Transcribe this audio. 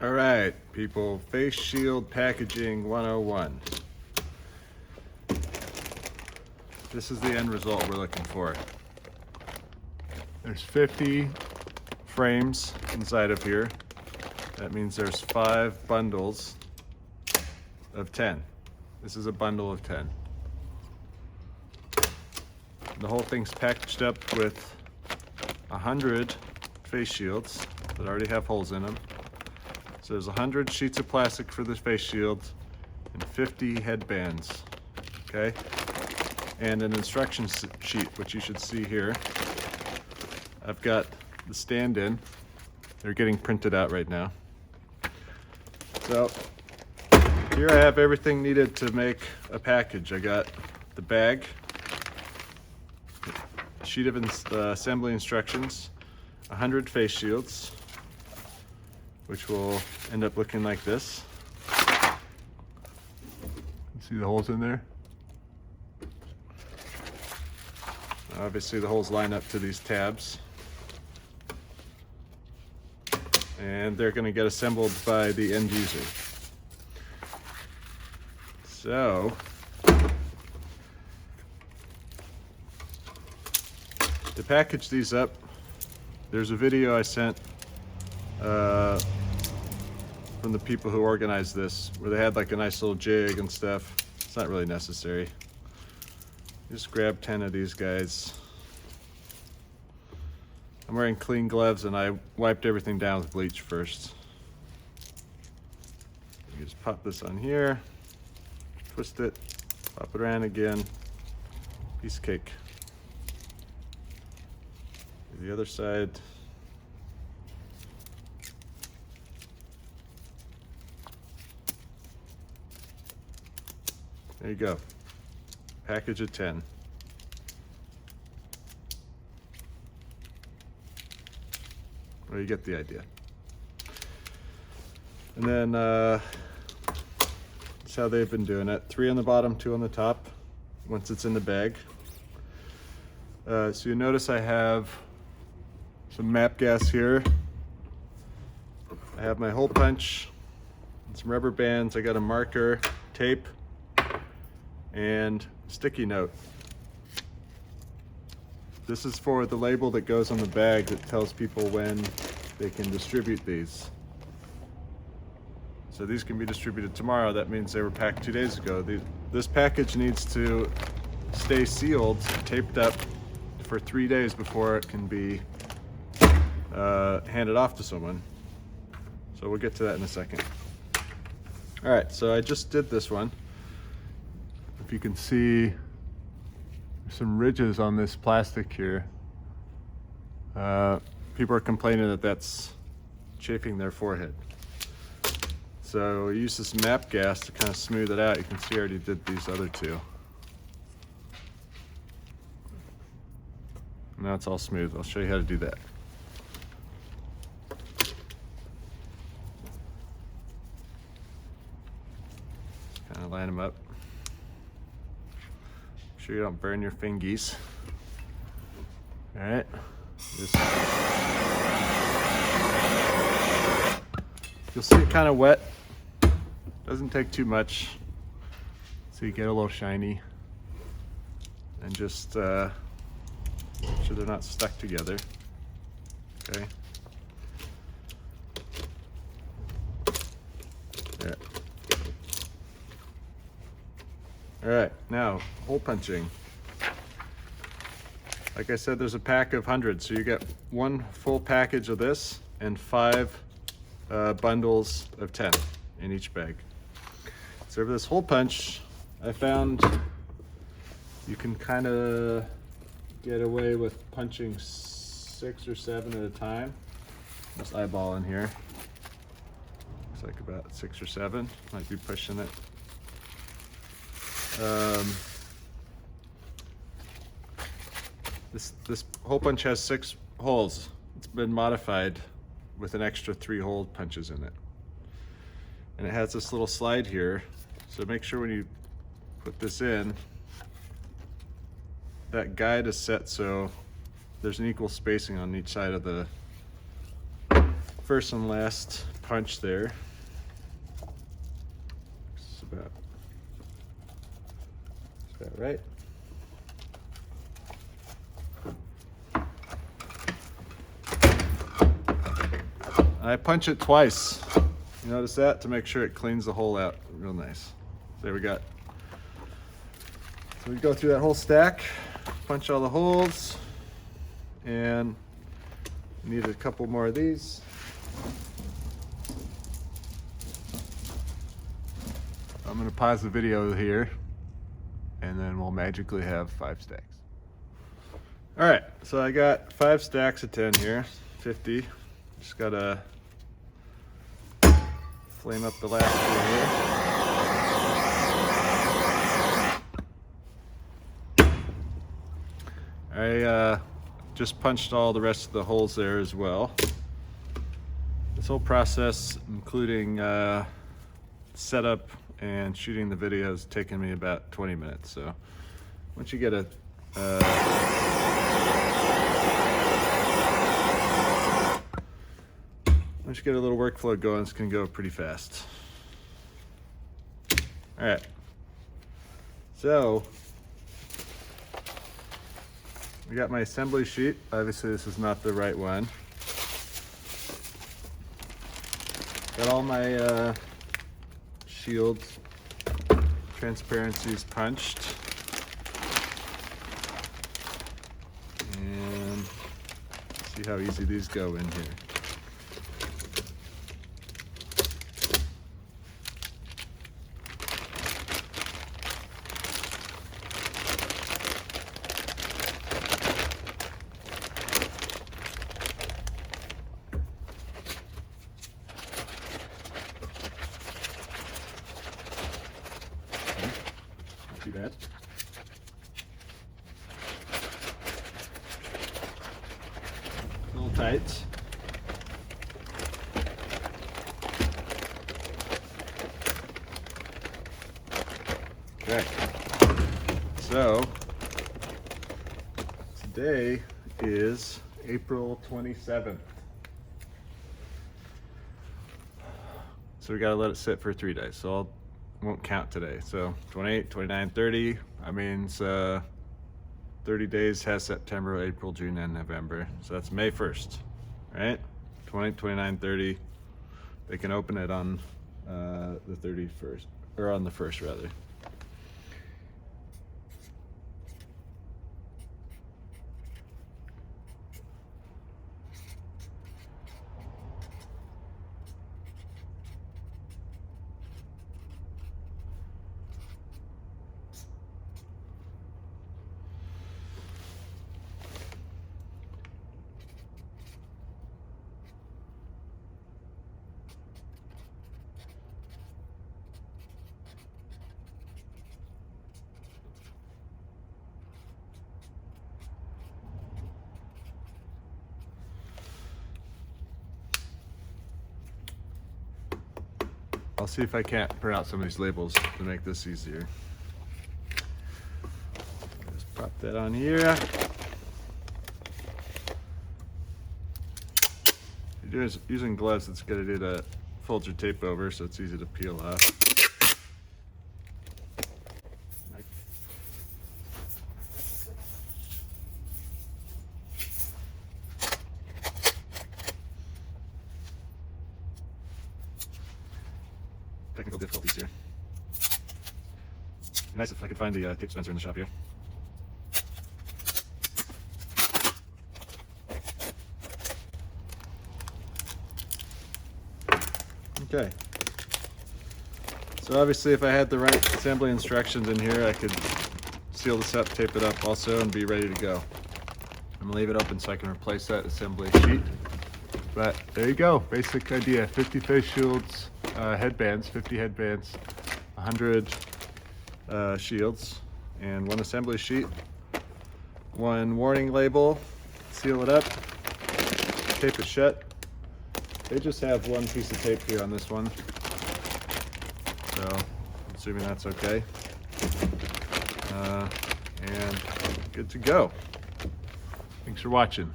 All right, people, face shield packaging 101. This is the end result we're looking for. There's 50 frames inside of here. That means there's 5 bundles of 10. This is a bundle of 10. The whole thing's packaged up with 100 face shields that already have holes in them. So there's 100 sheets of plastic for the face shield and 50 headbands, okay? And an instruction sheet, which you should see here. I've got the stand-in. They're getting printed out right now. So here I have everything needed to make a package. I got the bag, a sheet of assembly instructions, 100 face shields, which will end up looking like this. See the holes in there? Obviously the holes line up to these tabs. And they're going to get assembled by the end user. So to package these up, there's a video I sent from the people who organized this, where they had like a nice little jig and stuff. It's not really necessary. Just grab 10 of these guys. I'm wearing clean gloves and I wiped everything down with bleach first. You just pop this on here, twist it, pop it around again, piece of cake. The other side. There you go. Package of 10. Well, you get the idea. And then that's how they've been doing it. 3 on the bottom, 2 on the top, once it's in the bag. So you notice I have some map gas here. I have my hole punch, and some rubber bands. I got a marker, tape, and sticky note. This is for the label that goes on the bag that tells people when they can distribute these. So these can be distributed tomorrow. That means they were packed 2 days ago. This package needs to stay sealed, taped up for 3 days before it can be handed off to someone. So we'll get to that in a second. All right, so I just did this one. If you can see, there's some ridges on this plastic here. People are complaining that that's chafing their forehead. So I use this map gas to kind of smooth it out. You can see I already did these other 2. Now it's all smooth. I'll show you how to do that. Kind of line them up. Make sure you don't burn your fingies. All right. You'll see it kind of wet. Doesn't take too much, so you get a little shiny. And just make sure they're not stuck together. Okay. There. All right, now hole punching. Like I said, there's a pack of 100, so you get 1 full package of this and 5 bundles of 10 in each bag. So for this hole punch, I found you can kind of get away with punching 6 or 7 at a time. Just eyeball in here. Looks like about 6 or 7. Might be pushing it. This hole punch has 6 holes. It's been modified with an extra 3 hole punches in it. And it has this little slide here. So make sure when you put this in, that guide is set so there's an equal spacing on each side of the first and last punch there. It's about right. I punch it twice. You notice that? To make sure it cleans the hole out real nice. There we got. So we go through that whole stack, punch all the holes, and need a couple more of these. I'm gonna pause the video here, and then we'll magically have 5 stacks. All right, so I got 5 stacks of 10 here, 50. Just gotta flame up the last one here. I just punched all the rest of the holes there as well. This whole process, including setup and shooting the video, has taken me about 20 minutes. So once you get a little workflow going, it's gonna go pretty fast. All right, so we got my assembly sheet. Obviously this is not the right one. Got all my shields, transparencies punched. And see how easy these go in here. Too bad. A little tight. Okay. So today is April 27th. So we gotta let it sit for 3 days. So won't count today. So 28, 29, 30. I mean, it's 30 days has September, April, June, and November. So that's May 1st, right? 20, 29, 30. They can open it on the 31st, or on the 1st rather. I'll see if I can't print out some of these labels to make this easier. Just pop that on here. If you're using gloves, it's a good idea to fold your tape over so it's easy to peel off. Technical difficulties here. Nice if I could find the tape dispenser in the shop here. Okay. So obviously if I had the right assembly instructions in here, I could seal this up, tape it up also, and be ready to go. I'm gonna leave it open so I can replace that assembly sheet. But there you go, basic idea. 50 face shields, headbands, 50 headbands, 100 shields, and 1 assembly sheet, 1 warning label, seal it up, tape it shut. They just have 1 piece of tape here on this one, so I'm assuming that's okay. And good to go. Thanks for watching.